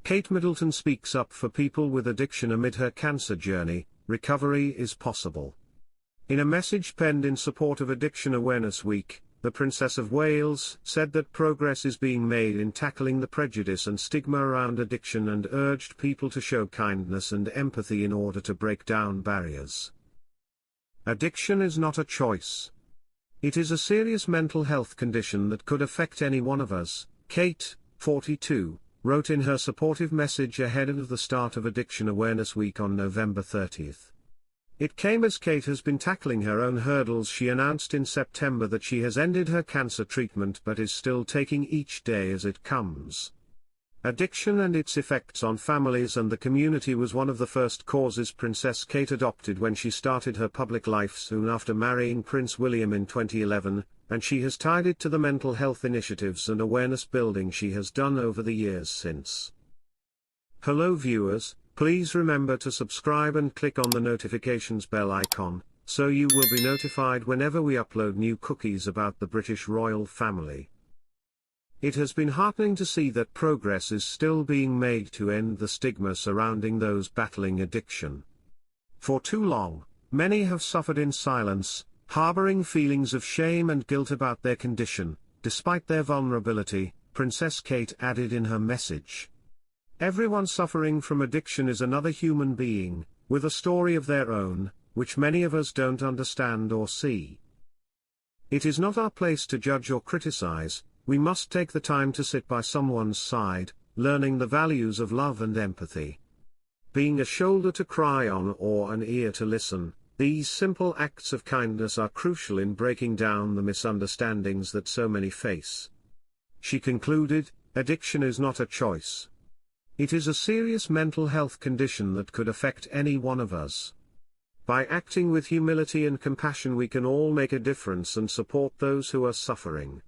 Kate Middleton speaks up for people with addiction amid her cancer journey. Recovery is possible. In a message penned in support of Addiction Awareness Week, the Princess of Wales said that progress is being made in tackling the prejudice and stigma around addiction and urged people to show kindness and empathy in order to break down barriers. Addiction is not a choice. It is a serious mental health condition that could affect any one of us, Kate, 42, wrote in her supportive message ahead of the start of Addiction Awareness Week on November 30th. It came as Kate has been tackling her own hurdles. She announced in September that she has ended her cancer treatment but is still taking each day as it comes. Addiction and its effects on families and the community was one of the first causes Princess Kate adopted when she started her public life soon after marrying Prince William in 2011, and she has tied it to the mental health initiatives and awareness building she has done over the years since. Hello viewers, please remember to subscribe and click on the notifications bell icon, so you will be notified whenever we upload new cookies about the British royal family. It has been heartening to see that progress is still being made to end the stigma surrounding those battling addiction. For too long, many have suffered in silence, harboring feelings of shame and guilt about their condition. Despite their vulnerability, Princess Kate added in her message, "Everyone suffering from addiction is another human being, with a story of their own, which many of us don't understand or see. It is not our place to judge or criticize. We must take the time to sit by someone's side, learning the values of love and empathy. Being a shoulder to cry on or an ear to listen, these simple acts of kindness are crucial in breaking down the misunderstandings that so many face." She concluded, "Addiction is not a choice. It is a serious mental health condition that could affect any one of us. By acting with humility and compassion we can all make a difference and support those who are suffering."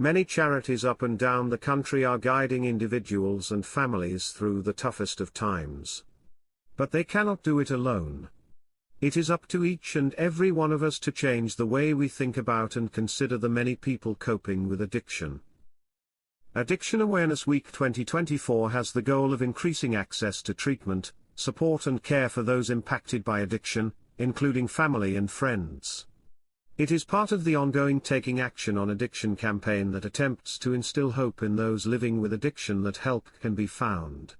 Many charities up and down the country are guiding individuals and families through the toughest of times. But they cannot do it alone. It is up to each and every one of us to change the way we think about and consider the many people coping with addiction. Addiction Awareness Week 2024 has the goal of increasing access to treatment, support and care for those impacted by addiction, including family and friends. It is part of the ongoing Taking Action on Addiction campaign that attempts to instill hope in those living with addiction that help can be found.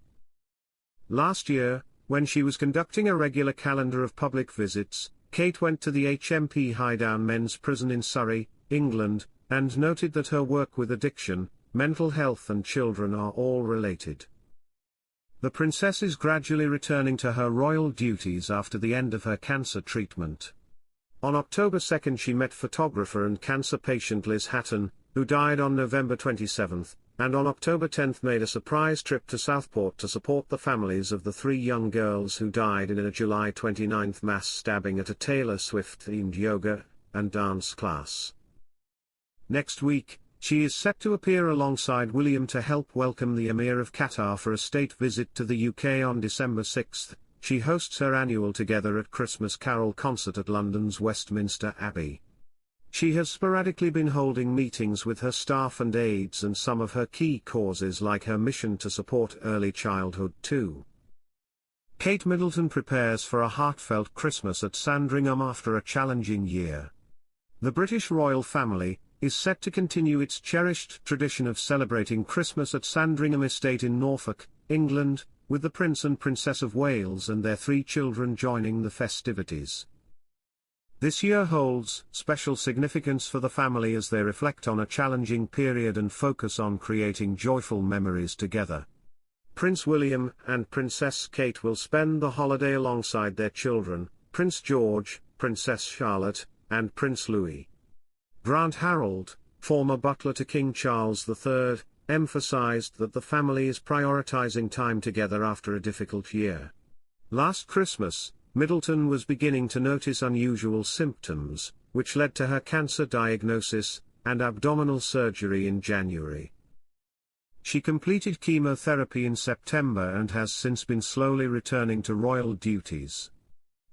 Last year, when she was conducting a regular calendar of public visits, Kate went to the HMP Highdown Men's Prison in Surrey, England, and noted that her work with addiction, mental health and children are all related. The princess is gradually returning to her royal duties after the end of her cancer treatment. On October 2nd she met photographer and cancer patient Liz Hatton, who died on November 27th, and on October 10th made a surprise trip to Southport to support the families of the 3 young girls who died in a July 29th mass stabbing at a Taylor Swift-themed yoga and dance class. Next week, she is set to appear alongside William to help welcome the Emir of Qatar for a state visit to the UK on December 6th. She hosts her annual Together at Christmas Carol concert at London's Westminster Abbey. She has sporadically been holding meetings with her staff and aides and some of her key causes like her mission to support early childhood too. Kate Middleton prepares for a heartfelt Christmas at Sandringham after a challenging year. The British royal family is set to continue its cherished tradition of celebrating Christmas at Sandringham Estate in Norfolk, England, with the Prince and Princess of Wales and their 3 children joining the festivities. This year holds special significance for the family as they reflect on a challenging period and focus on creating joyful memories together. Prince William and Princess Kate will spend the holiday alongside their children, Prince George, Princess Charlotte, and Prince Louis. Grant Harold, former butler to King Charles III, emphasized that the family is prioritizing time together after a difficult year. Last Christmas, Middleton was beginning to notice unusual symptoms, which led to her cancer diagnosis and abdominal surgery in January. She completed chemotherapy in September and has since been slowly returning to royal duties.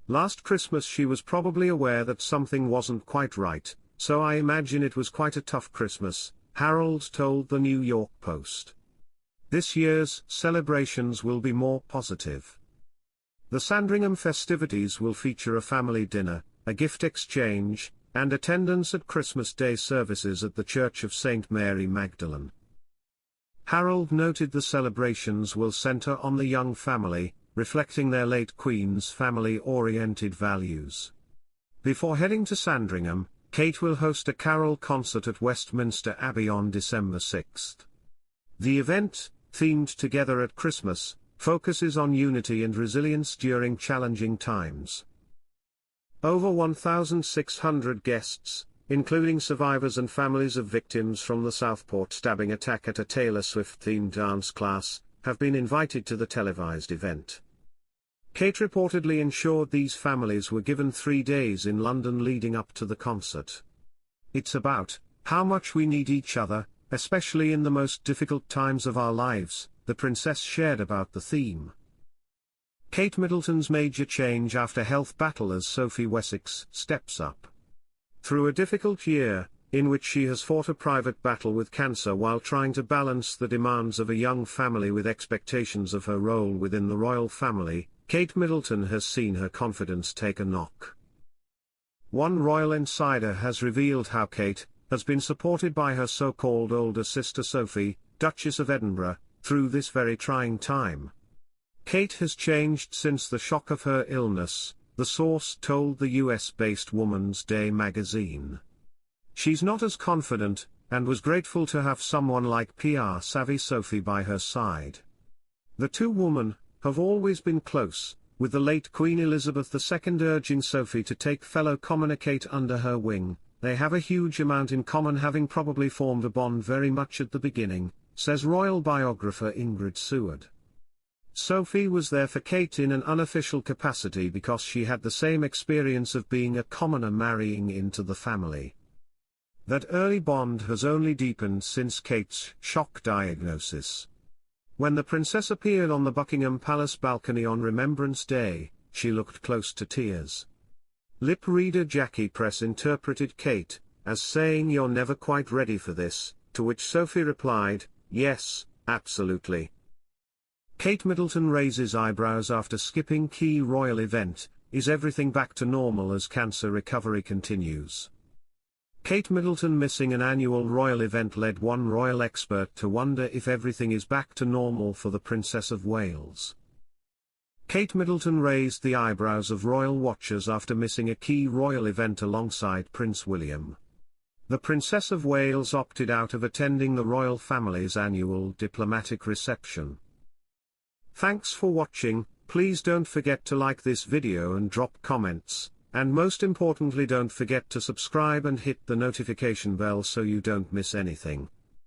Last Christmas she was probably aware that something wasn't quite right, so I imagine it was quite a tough Christmas, Harold told the New York Post. This year's celebrations will be more positive. The Sandringham festivities will feature a family dinner, a gift exchange, and attendance at Christmas Day services at the Church of St. Mary Magdalene. Harold noted the celebrations will centre on the young family, reflecting their late Queen's family-oriented values. Before heading to Sandringham, Kate will host a carol concert at Westminster Abbey on December 6. The event, themed Together at Christmas, focuses on unity and resilience during challenging times. Over 1,600 guests, including survivors and families of victims from the Southport stabbing attack at a Taylor Swift-themed dance class, have been invited to the televised event. Kate reportedly ensured these families were given 3 days in London leading up to the concert. "It's about how much we need each other, especially in the most difficult times of our lives," the princess shared about the theme. Kate Middleton's major change after health battle as Sophie Wessex steps up. Through a difficult year, in which she has fought a private battle with cancer while trying to balance the demands of a young family with expectations of her role within the royal family, Kate Middleton has seen her confidence take a knock. One royal insider has revealed how Kate has been supported by her so-called older sister Sophie, Duchess of Edinburgh, through this very trying time. Kate has changed since the shock of her illness, the source told the US-based Woman's Day magazine. She's not as confident, and was grateful to have someone like PR-savvy Sophie by her side. The two women have always been close, with the late Queen Elizabeth II urging Sophie to take fellow commoner Kate under her wing. "They have a huge amount in common, having probably formed a bond very much at the beginning," says royal biographer Ingrid Seward. Sophie was there for Kate in an unofficial capacity because she had the same experience of being a commoner marrying into the family. That early bond has only deepened since Kate's shock diagnosis. When the princess appeared on the Buckingham Palace balcony on Remembrance Day, she looked close to tears. Lip reader Jackie Press interpreted Kate as saying, "You're never quite ready for this," to which Sophie replied, "Yes, absolutely." Kate Middleton raises eyebrows after skipping key royal event. Is everything back to normal as cancer recovery continues? Kate Middleton missing an annual royal event led one royal expert to wonder if everything is back to normal for the Princess of Wales. Kate Middleton raised the eyebrows of royal watchers after missing a key royal event alongside Prince William. The Princess of Wales opted out of attending the royal family's annual diplomatic reception. Thanks for watching. Please don't forget to like this video and drop comments. And most importantly, don't forget to subscribe and hit the notification bell so you don't miss anything.